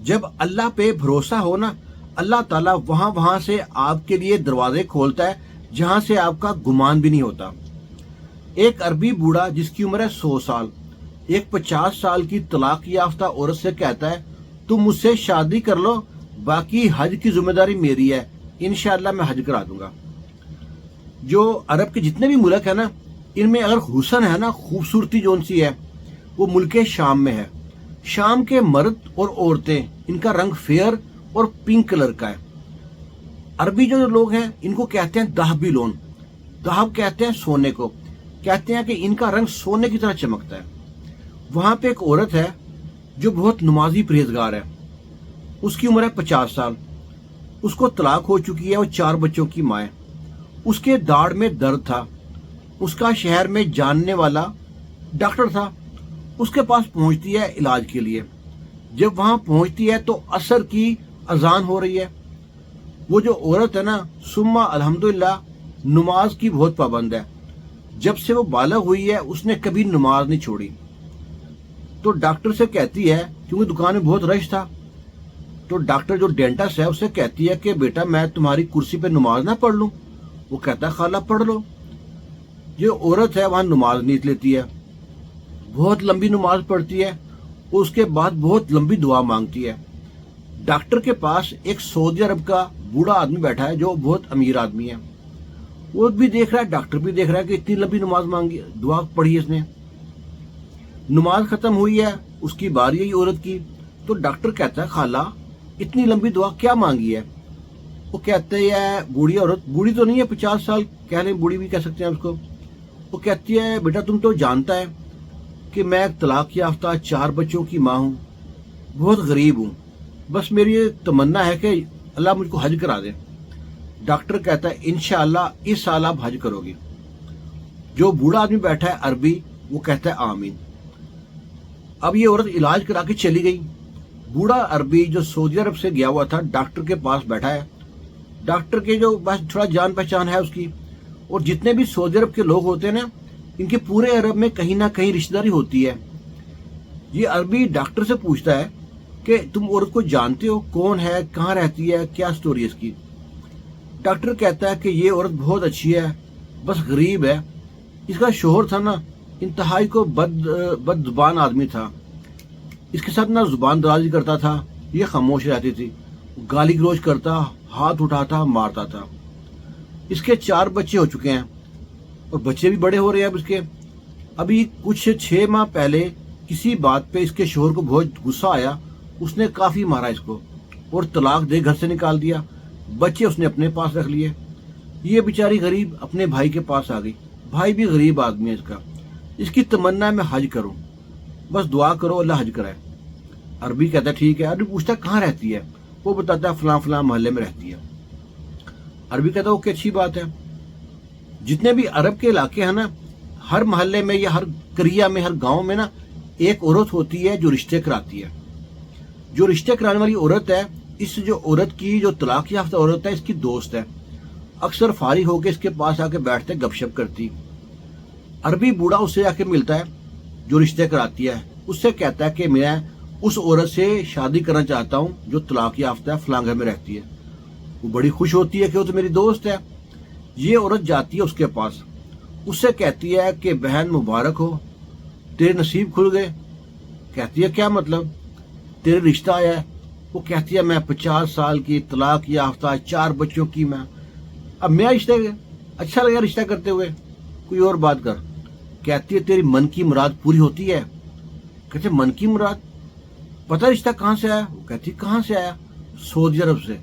जब अल्लाह पे भरोसा हो ना, अल्लाह ताला वहां से आपके लिए दरवाजे खोलता है जहां से आपका गुमान भी नहीं होता। एक अरबी बूढ़ा जिसकी उम्र है 100 साल एक 50 साल की तलाक याफ्ता औरत से कहता है, तुम मुझसे शादी कर लो, बाकी हज की जिम्मेदारी मेरी है, इंशाअल्लाह मैं हज करा दूंगा। जो अरब के जितने भी मुल्क है ना, इनमें अगर हुसन है ना, खूबसूरती जोन सी है, वो मुल्क शाम में है। शाम के मर्द और औरतें, इनका रंग फेयर और पिंक कलर का है। अरबी जो लोग हैं इनको कहते हैं दहबी लोन। दहब कहते हैं सोने को, कहते हैं कि इनका रंग सोने की तरह चमकता है। वहां पे एक औरत है जो बहुत नमाजी परहेजगार है। उसकी उम्र है 50 साल। उसको तलाक हो चुकी है, वो 4 बच्चों की माँ है। उसके दाढ़ में दर्द था। उसका शहर में जानने वाला डॉक्टर था। उसके पास पहुंचती है इलाज के लिए। जब वहां पहुंचती है तो असर की अजान हो रही है। वो जो औरत है ना, सुम्मा अल्हम्दुलिल्लाह, नमाज की बहुत पाबंद है। जब से वो बालग हुई है उसने कभी नमाज नहीं छोड़ी। तो डॉक्टर से कहती है, क्योंकि दुकान में बहुत रश था, तो डॉक्टर जो डेंटिस्ट है उससे कहती है कि बेटा मैं तुम्हारी कुर्सी पे नमाज ना पढ़ लूं। वो कहता है खाला पढ़ लो। ये औरत है वहां नमाज नीत लेती है, बहुत लंबी नमाज पढ़ती है, उसके बाद बहुत लंबी दुआ मांगती है। डॉक्टर के पास एक सऊदी अरब का बूढ़ा आदमी बैठा है जो बहुत अमीर आदमी है। वो भी देख रहा है, डॉक्टर भी देख रहा है कि इतनी लंबी नमाज मांगी, दुआ पढ़ी है इसने। नमाज खत्म हुई है, उसकी बारी है औरत की। तो डॉक्टर कहता है खाला इतनी लंबी दुआ क्या मांगी है। वो कहते हैं बूढ़ी औरत, बूढ़ी तो नहीं है, 50 साल कह लें, बूढ़ी भी कह सकते हैं उसको। वो कहती है बेटा तुम तो जानता है कि मैं एक तलाक याफ्ता 4 बच्चों की माँ हूँ, बहुत गरीब हूँ, बस मेरी ये तमन्ना है कि अल्लाह मुझको हज करा दे। डॉक्टर कहता है इंशाअल्लाह इस साल आप हज करोगे। जो बूढ़ा आदमी बैठा है अरबी, वो कहता है आमीन। अब ये औरत इलाज करा के चली गई। बूढ़ा अरबी जो सऊदी अरब से गया हुआ था डॉक्टर के पास बैठा है। डॉक्टर के जो बस थोड़ा जान पहचान है उसकी, और जितने भी सऊदी अरब के लोग होते हैं ना, इनके पूरे अरब में कहीं ना कहीं रिश्तेदारी होती है। ये अरबी डॉक्टर से पूछता है कि तुम औरत को जानते हो, कौन है, कहाँ रहती है, क्या स्टोरी है इसकी। डॉक्टर कहता है कि ये औरत बहुत अच्छी है, बस गरीब है। इसका शोहर था ना, इंतहाई को बदजुबान आदमी था। इसके साथ ना जुबान दराजी करता था, ये खामोश रहती थी, गाली गलौज करता, हाथ उठाता, मारता था। इसके 4 बच्चे हो चुके हैं और बच्चे भी बड़े हो रहे हैं अब इसके। अभी कुछ 6 माह पहले किसी बात पे इसके शोहर को बहुत गुस्सा आया, उसने काफी मारा इसको और तलाक दे घर से निकाल दिया। बच्चे उसने अपने पास रख लिए। ये बेचारी गरीब अपने भाई के पास आ गई। भाई भी गरीब आदमी है इसका। इसकी तमन्ना है मैं हज करूं, बस दुआ करो अल्लाह हज कराए। अरबी कहता है ठीक है। अरबी पूछता कहाँ रहती है। वो बताता है फलां फलां मोहल्ले में रहती है। अरबी कहता है ओके अच्छी बात है। जितने भी अरब के इलाके हैं ना, हर मोहल्ले में या हर करिया में, हर गांव में ना एक औरत होती है जो रिश्ते कराती है। जो रिश्ते कराने वाली औरत है, इस जो औरत की जो तलाक याफ्ता औरत है, इसकी दोस्त है। अक्सर फारिग होकर इसके पास आके बैठते गपशप करती। अरबी बूढ़ा उससे आके मिलता है जो रिश्ते कराती है। उससे कहता है कि मैं उस औरत से शादी करना चाहता हूँ जो तलाक याफ्ता है, फलां घर में रहती है। वो बड़ी खुश होती है कि वो तो मेरी दोस्त है। ये औरत जाती है उसके पास, उससे कहती है कि बहन मुबारक हो, तेरे नसीब खुल गए। कहती है क्या मतलब, तेरे रिश्ता आया है। वो कहती है मैं 50 साल की तलाक याफ्ता 4 बच्चों की मैं, अब मैं रिश्ता अच्छा लगा रिश्ता करते हुए, कोई और बात कर। कहती है तेरी मन की मुराद पूरी होती है। कहते मन की मुराद, पता रिश्ता कहाँ से आया। वो कहती कहाँ से आया, सऊदी अरब से।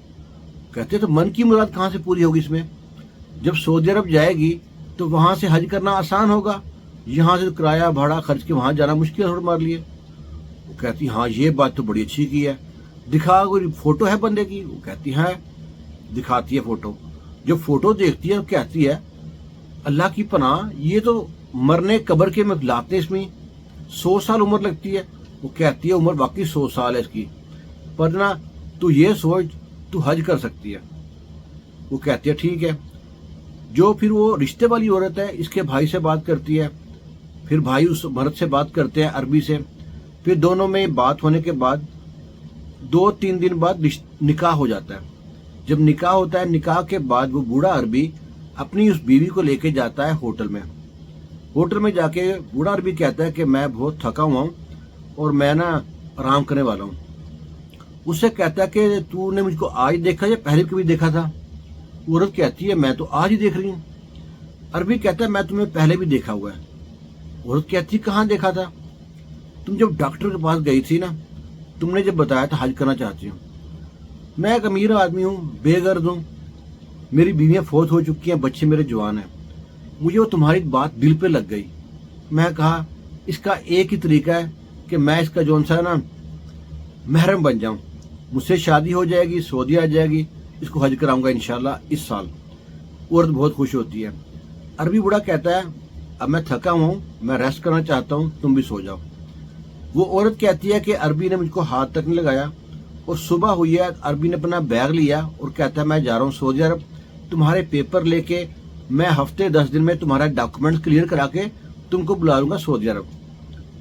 कहते तो मन की मुराद कहाँ से पूरी होगी इसमें। जब सऊदी अरब जाएगी तो वहां से हज करना आसान होगा, यहाँ से किराया भाड़ा खर्च के वहां जाना मुश्किल थोड़ा मार लिए। वो कहती हाँ ये बात तो बड़ी अच्छी की है, दिखा कोई फोटो है बंदे की। वो कहती है, दिखाती है फोटो। जब फोटो देखती है कहती है अल्लाह की पनाह, ये तो मरने कब्र के में लाते इसमें 100 साल उम्र लगती है। वो कहती है उम्र बाकी 100 साल है इसकी, पर ना तू ये सोच तू हज कर सकती है। वो कहती है ठीक है। जो फिर वो रिश्ते वाली औरत है इसके भाई से बात करती है, फिर भाई उस मर्द से बात करते हैं अरबी से। फिर दोनों में बात होने के बाद 2-3 दिन बाद निकाह हो जाता है। जब निकाह होता है, निकाह के बाद वो बूढ़ा अरबी अपनी उस बीवी को लेके जाता है होटल में। होटल में जाके बूढ़ा अरबी कहता है कि मैं बहुत थका हुआ हूँ और मैं ना आराम करने वाला हूँ। उससे कहता है कि तूने मुझको आज देखा या पहले कभी देखा था? औरत कहती है मैं तो आज ही देख रही हूँ। अरबी कहता है मैं तुम्हें पहले भी देखा हुआ है। औरत कहती है कहाँ देखा था? तुम जब डॉक्टर के पास गई थी ना, तुमने जब बताया था हज करना चाहती हूँ। मैं एक अमीर आदमी हूँ, बेगर्द हूँ, मेरी बीवियाँ फौत हो चुकी हैं, बच्चे मेरे जवान हैं। मुझे वो तुम्हारी बात दिल पे लग गई। मैं कहा इसका एक ही तरीका है कि मैं इसका जौन सा ना महरम बन जाऊं, मुझसे शादी हो जाएगी, सऊदी आ जाएगी, इसको हज कराऊंगा इंशाल्लाह इस साल। औरत बहुत खुश होती है। अरबी बूढ़ा कहता है अब मैं थका हुआ हूँ, मैं रेस्ट करना चाहता हूँ, तुम भी सो जाओ। वो औरत कहती है कि अरबी ने मुझको हाथ तक नहीं लगाया और सुबह हुई है। अरबी ने अपना बैग लिया और कहता है मैं जा रहा हूँ सऊदी अरब, तुम्हारे पेपर लेके मैं हफ्ते 10 दिन में तुम्हारा डॉक्यूमेंट क्लियर करा के तुमको बुला लूंगा सऊदी अरब।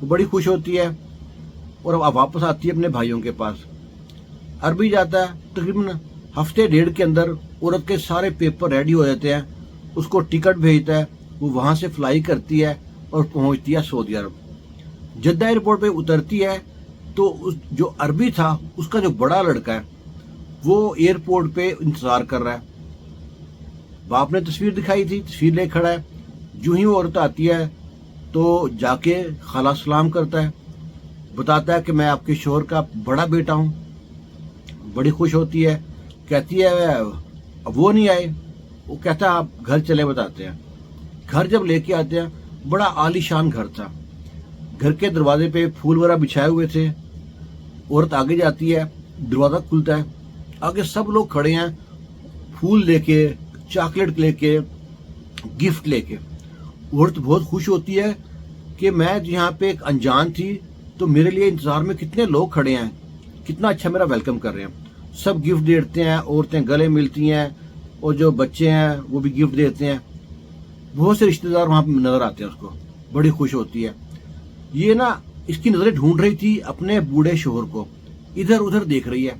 वो बड़ी खुश होती है और अब वापस आती है अपने भाइयों के पास। अरबी जाता है, तकरीबन हफ्ते डेढ़ के अंदर औरत के सारे पेपर रेडी हो जाते हैं, उसको टिकट भेजता है, वो वहां से फ्लाई करती है और पहुंचती है सऊदी अरब। जद्दा एयरपोर्ट पे उतरती है तो जो अरबी था उसका जो बड़ा लड़का है वो एयरपोर्ट पे इंतजार कर रहा है। बाप ने तस्वीर दिखाई थी, तस्वीर ले खड़ा है। जो ही वो औरत आती है तो जाके खाला सलाम करता है, बताता है कि मैं आपके शोहर का बड़ा बेटा हूँ। बड़ी खुश होती है, कहती है वो नहीं आए। वो कहता है आप घर चले बताते हैं। घर जब लेके आते हैं, बड़ा आलीशान घर था। घर के दरवाजे पे फूल वगैरह बिछाए हुए थे। औरत आगे जाती है, दरवाजा खुलता है, आगे सब लोग खड़े हैं, फूल लेके, चॉकलेट लेके, गिफ्ट लेके। औरत बहुत खुश होती है कि मैं यहाँ पे एक अनजान थी तो मेरे लिए इंतजार में कितने लोग खड़े हैं, कितना अच्छा मेरा वेलकम कर रहे हैं। सब गिफ्ट देते हैं, औरतें गले मिलती हैं और जो बच्चे हैं वो भी गिफ्ट देते हैं। बहुत से रिश्तेदार वहां पे नजर आते हैं उसको, बड़ी खुश होती है। ये ना इसकी नजरें ढूंढ रही थी अपने बूढ़े शोहर को, इधर उधर देख रही है।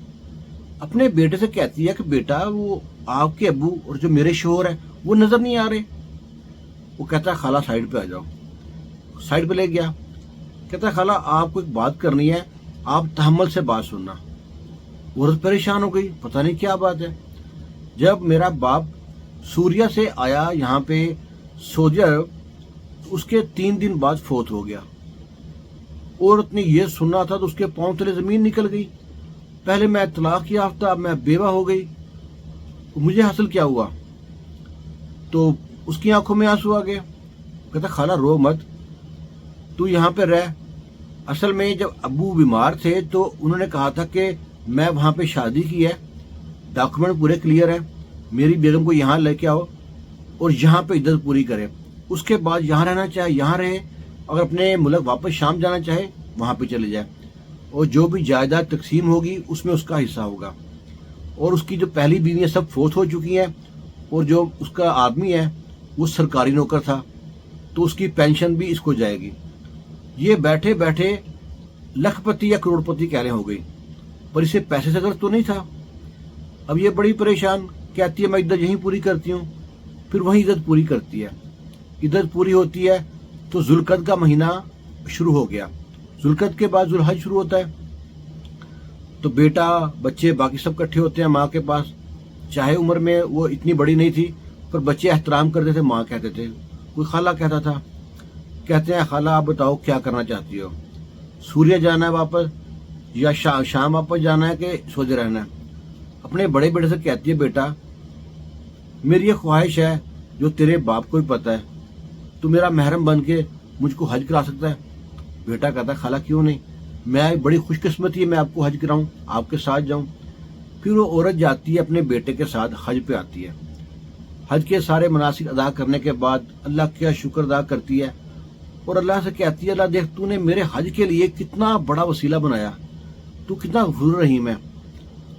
अपने बेटे से कहती है कि बेटा वो आपके अब्बू और जो मेरे शोहर है वो नजर नहीं आ रहे। वो कहता है खाला साइड पे आ जाओ। साइड पे ले गया, कहता है खाला आपको एक बात करनी है, आप तहम्मुल से बात सुनना। औरत परेशान हो गई, पता नहीं क्या बात है। जब मेरा बाप सूर्या से आया यहाँ पे सऊदी अरब, उसके 3 दिन बाद फौत हो गया। औरत ने ये सुना था तो उसके पांव तले जमीन निकल गई। पहले मैं तलाक याफ्ता, अब मैं बेवा हो गई, मुझे हासिल क्या हुआ? तो उसकी आंखों में आंसू आ गए। कहता खाला रो मत, तू यहाँ पे रह। असल में जब अब्बू बीमार थे तो उन्होंने कहा था कि मैं वहां पे शादी की है, डॉक्यूमेंट पूरे क्लियर है, मेरी बेगम को यहाँ लेके आओ और यहाँ पे इज्जत पूरी करे। उसके बाद यहाँ रहना चाहे यहाँ रहे, अगर अपने मुल्क वापस शाम जाना चाहे वहां पे चले जाए, और जो भी जायदाद तकसीम होगी उसमें उसका हिस्सा होगा। और उसकी जो पहली बीवियां सब फौत हो चुकी हैं और जो उसका आदमी है वो सरकारी नौकर था तो उसकी पेंशन भी इसको जाएगी। ये बैठे बैठे लखपति या करोड़पति कहने हो गई, पर इसे पैसे से अगर तो नहीं था। अब ये बड़ी परेशान, कहती है मैं इज्जत यहीं पूरी करती हूँ, फिर वहीं इज्जत पूरी करती है। इज्जत पूरी होती है तो जुल्कद का महीना शुरू हो गया। जुल्कद के बाद जुल्हज शुरू होता है, तो बेटा बच्चे बाकी सब इकट्ठे होते हैं माँ के पास। चाहे उम्र में वो इतनी बड़ी नहीं थी पर बच्चे एहतराम करते थे, माँ कहते थे, कोई खाला कहता था। कहते हैं खाला आप बताओ क्या करना चाहती हो, सूर्य जाना है वापस या शाम वापस जाना है कि सऊदी रहना है? अपने बड़े बेटे से कहती है बेटा मेरी ये ख्वाहिश है जो तेरे बाप को भी पता है, तू मेरा महरम बन के मुझको हज करा सकता है? बेटा कहता खाला क्यों नहीं, मैं बड़ी खुशकिस्मती है मैं आपको हज कराऊं, आपके साथ जाऊं। फिर वो औरत जाती है अपने बेटे के साथ हज पे आती है। हज के सारे मनासिक अदा करने के बाद अल्लाह का शुक्र अदा करती है और अल्लाह से कहती है अल्लाह देख तूने मेरे हज के लिए कितना बड़ा वसीला बनाया, तू कितना गफूर रहीम है,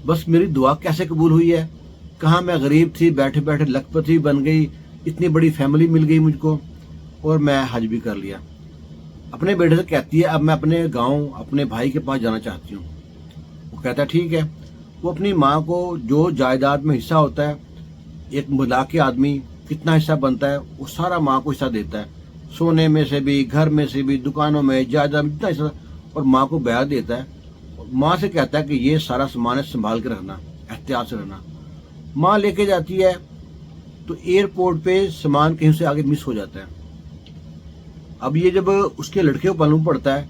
बस मेरी दुआ कैसे कबूल हुई है। कहाँ मैं गरीब थी, बैठे बैठे लखपति बन गई, इतनी बड़ी फैमिली मिल गई मुझको और मैं हज भी कर लिया। अपने बेटे से कहती है अब मैं अपने गांव अपने भाई के पास जाना चाहती हूँ। वो कहता है ठीक है। वो अपनी माँ को जो जायदाद में हिस्सा होता है, एक मिला के आदमी कितना हिस्सा बनता है वो सारा माँ को हिस्सा देता है, सोने में से भी, घर में से भी, दुकानों में, जायदाद में जितना हिस्सा, और माँ को ब्याह देता है। माँ से कहता है कि ये सारा सामान है, संभाल के रखना, एहतियात से रहना। माँ लेके जाती है तो एयरपोर्ट पे सामान कहीं से आगे मिस हो जाता है। अब ये जब उसके लड़के को मालूम पड़ता है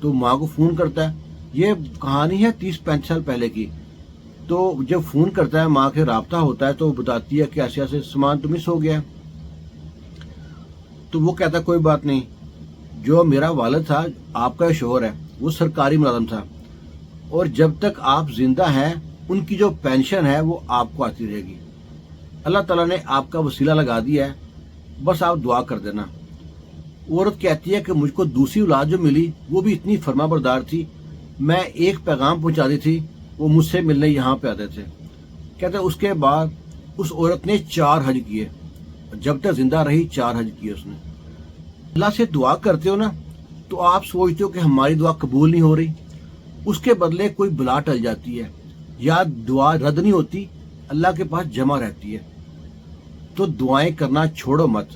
तो माँ को फोन करता है। ये कहानी है 30-35 साल पहले की। तो जब फोन करता है, माँ के राब्ता होता है तो बताती है कि ऐसे ऐसे सामान तो मिस हो गया। तो वो कहता है कोई बात नहीं, जो मेरा वालिद था, आपका शोहर है, वो सरकारी मुलाजिम था, और जब तक आप जिंदा हैं उनकी जो पेंशन है वो आपको आती रहेगी। अल्लाह ताला ने आपका वसीला लगा दिया है, बस आप दुआ कर देना। औरत कहती है कि मुझको दूसरी औलाद जो मिली वो भी इतनी फर्माबरदार थी, मैं एक पैगाम पहुंचाती थी, वो मुझसे मिलने यहाँ पे आते थे। कहते उसके बाद उस औरत ने 4 हज किए, जब तक जिंदा रही 4 हज किए उसने। अल्लाह से दुआ करते हो ना तो आप सोचते हो कि हमारी दुआ कबूल नहीं हो रही, उसके बदले कोई बला टल जाती है या दुआ रद्द नहीं होती, अल्लाह के पास जमा रहती है। तो दुआएं करना छोड़ो मत,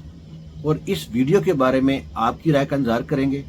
और इस वीडियो के बारे में आपकी राय का इंतजार करेंगे।